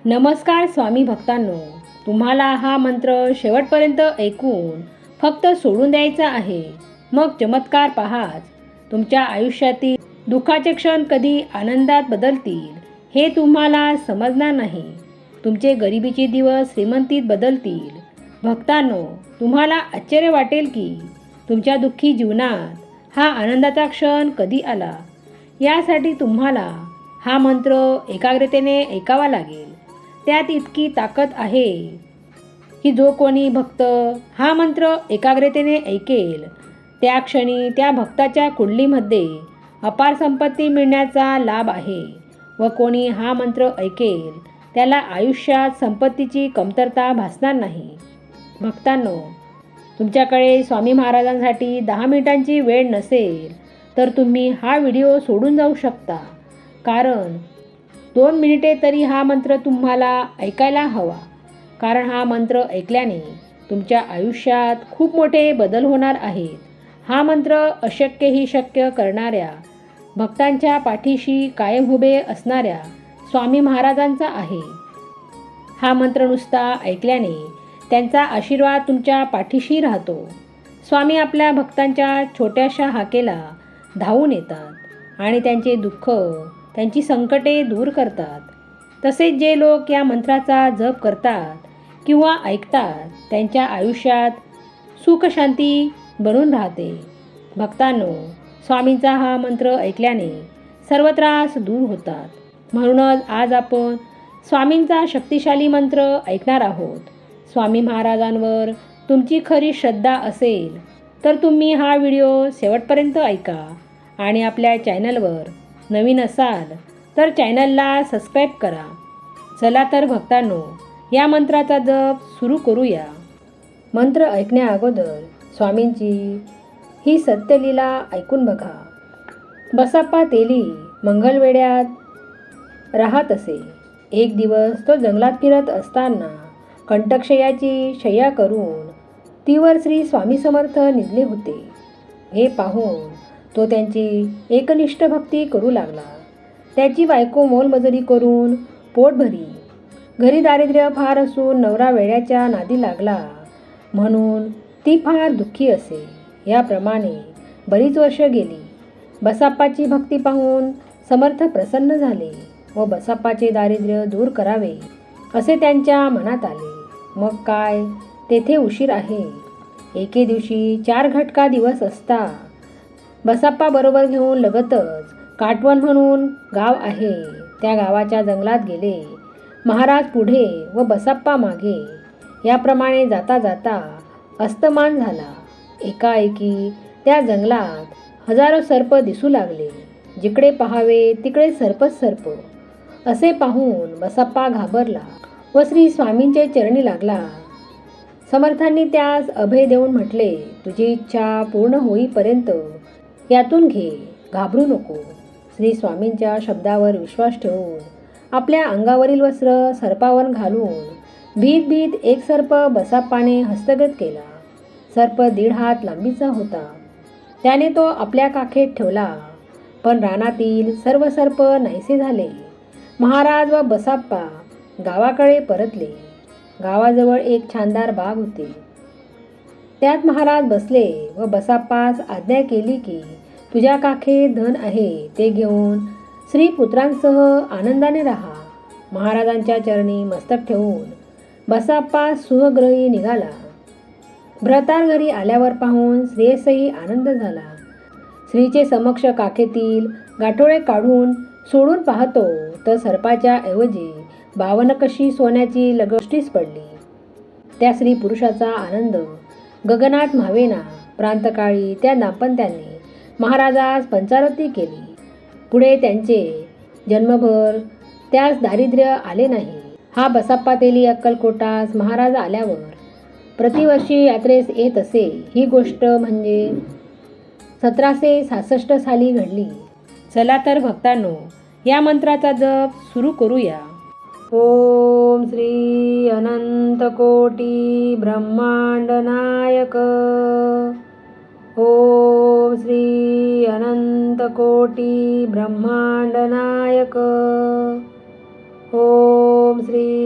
नमस्कार स्वामी भक्तांनो, तुम्हाला हा मंत्र शेवटपर्यंत ऐकून फक्त सोडून द्यायचा आहे. मग चमत्कार पहाच. तुमच्या आयुष्यातील दुःखाचे क्षण कधी आनंदात बदलतील हे तुम्हाला समजणार नाही. तुमचे गरिबीचे दिवस श्रीमंतीत बदलतील. भक्तांनो, तुम्हाला आश्चर्य वाटेल की तुमच्या दुःखी जीवनात हा आनंदाचा क्षण कधी आला. यासाठी तुम्हाला हा मंत्र एकाग्रतेने ऐकावा लागेल. त्यात इतकी ताकद आहे की जो कोणी भक्त हा मंत्र एकाग्रतेने ऐकेल त्या क्षणी त्या भक्ताच्या कुंडलीमध्ये अपार संपत्ती मिळण्याचा लाभ आहे व कोणी हा मंत्र ऐकेल त्याला आयुष्यात संपत्तीची कमतरता भासणार नाही. भक्तांनो, तुमच्याकडे स्वामी महाराजांसाठी 10 मिनिटांची वेळ नसेल तर तुम्ही हा व्हिडिओ सोडून जाऊ शकता, कारण 2 मिनिटे तरी हा मंत्र तुम्हाला ऐकायला हवा. कारण हा मंत्र ऐकल्याने तुमच्या आयुष्यात खूप मोठे बदल होणार आहेत. हा मंत्र अशक्यही शक्य करणाऱ्या भक्तांच्या पाठीशी कायम उभे असणाऱ्या स्वामी महाराजांचा आहे. हा मंत्र नुसता ऐकल्याने त्यांचा आशीर्वाद तुमच्या पाठीशी राहतो. स्वामी आपल्या भक्तांच्या छोट्याशा हाकेला धावून येतात आणि त्यांचे दुःख, त्यांची संकटे दूर करतात. तसेच जे लोक या मंत्राचा जप करतात किंवा ऐकतात त्यांच्या आयुष्यात सुख शांती बनून राहते. भक्तांनो, स्वामींचा हा मंत्र ऐकल्याने सर्व त्रास दूर होतात. म्हणूनच आज आपण स्वामींचा शक्तिशाली मंत्र ऐकणार आहोत. स्वामी महाराजांवर तुमची खरी श्रद्धा असेल तर तुम्ही हा व्हिडिओ शेवटपर्यंत ऐका आणि आपल्या चॅनलवर नवीन असाल तर चॅनलला सबस्क्राईब करा. चला तर भक्तांनो, या मंत्राचा जप सुरू करूया. मंत्र ऐकण्या अगोदर स्वामींची ही सत्यलीला ऐकून बघा. बसाप्पा तेली मंगलवेढ्यात राहत असे. एक दिवस तो जंगलात फिरत असताना कंटकशय्याची शय्या करून तीवर श्री स्वामी समर्थ निजले होते. हे पाहून तो त्यांची एकनिष्ठ भक्ती करू लागला. त्याची बायको मोलमजुरी करून पोट भरी. घरी दारिद्र्य फार असून नवरा वेड्याच्या नादी लागला म्हणून ती फार दुःखी असे. याप्रमाणे बरीच वर्ष गेली. बसाप्पाची भक्ती पाहून समर्थ प्रसन्न झाले व बसाप्पाचे दारिद्र्य दूर करावे असे त्यांच्या मनात आले. मग काय तेथे उशीर आहे. एके दिवशी 4 घटका दिवस असता बसाप्पा बरोबर घेऊन लगतच काटवण म्हणून गाव आहे त्या गावाच्या जंगलात गेले. महाराज पुढे व बसाप्पा मागे. याप्रमाणे जाता जाता अस्तमान झाला. एकाएकी त्या जंगलात हजारो सर्प दिसू लागले. जिकडे पहावे तिकडे सर्पच सर्प. असे पाहून बसाप्पा घाबरला व श्री स्वामींचे चरणी लागला. समर्थांनी त्यास अभय देऊन म्हटले, तुझी इच्छा पूर्ण होईपर्यंत यातून घे, घाबरू नको. श्री स्वामींच्या शब्दावर विश्वास ठेवून आपल्या अंगावरील वस्त्र सर्पावर घालून भीत भीत एक सर्प बसाप्पाने हस्तगत केला. सर्प 1.5 हात लांबीचा होता. त्याने तो आपल्या काखेत ठेवला. पण रानातील सर्व सर्प नाहीसे झाले. महाराज व बसाप्पा गावाकडे परतले. गावाजवळ एक छानदार बाग होती. त्यात महाराज बसले व बसाप्पास आज्ञा केली की तुझ्या काखेत धन आहे ते घेऊन श्री पुत्रांसह आनंदाने राहा. महाराजांच्या चरणी मस्तक ठेवून बसाप्पा सुखग्रही निघाला. भ्रतार घरी आल्यावर पाहून श्रेयसही आनंद झाला. श्रीचे समक्ष काखेतील गाठोडे काढून सोडून पाहतो तर सर्पाच्या ऐवजी 52 कशी सोन्याची लगोष्टीस पडली. त्या स्त्री पुरुषाचा आनंद गगनात मावेना. प्रांतकाळी त्या दाम्पत्याने महाराजास पंचारती केली. पुढे त्यांचे जन्मभर त्यास दारिद्र्य आले नाही. हा बसाप्पा तेली अक्कलकोटास महाराज आल्यावर प्रतिवर्षी यात्रेस येत असे. ही गोष्ट म्हणजे 1766 साली घडली. चला तर भक्तांनो, या मंत्राचा जप सुरू करूया. ओम श्री अनंत कोटी ब्रह्मांड नायक. ओम श्री अनंत कोटी ब्रह्मांड नायक. ओम श्री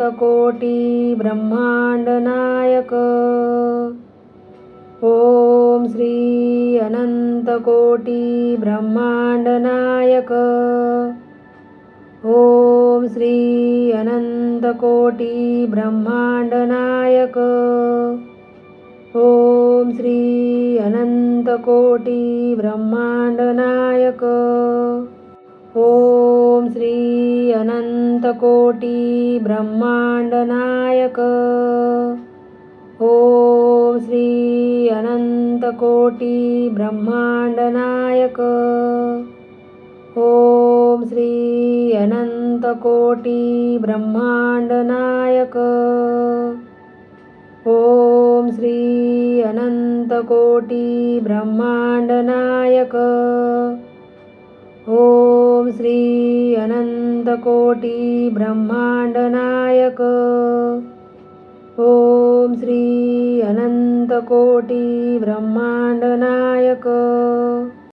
अनंतकोटी ब्रह्मांड नायक. ओम श्री अनंतकोटी ब्रह्मांड नायक. ओम श्री अनंतकोटी ब्रह्मांड नायक. ओम श्री अनंतकोटी ब्रह्मांड नायक. ओम श्री अनंतकोटी ब्रह्मांड नायक. ओम श्री अनंतकोटी ब्रह्मांड नायक. ओम श्री अनंतकोटी ब्रह्मांड नायक. ओम श्री अनंतकोटी ब्रह्मांड नायक. ओम श्री अनंतकोटी ब्रह्मांड नायक. ओम श्री अनंतकोटी ब्रह्मांड नायक.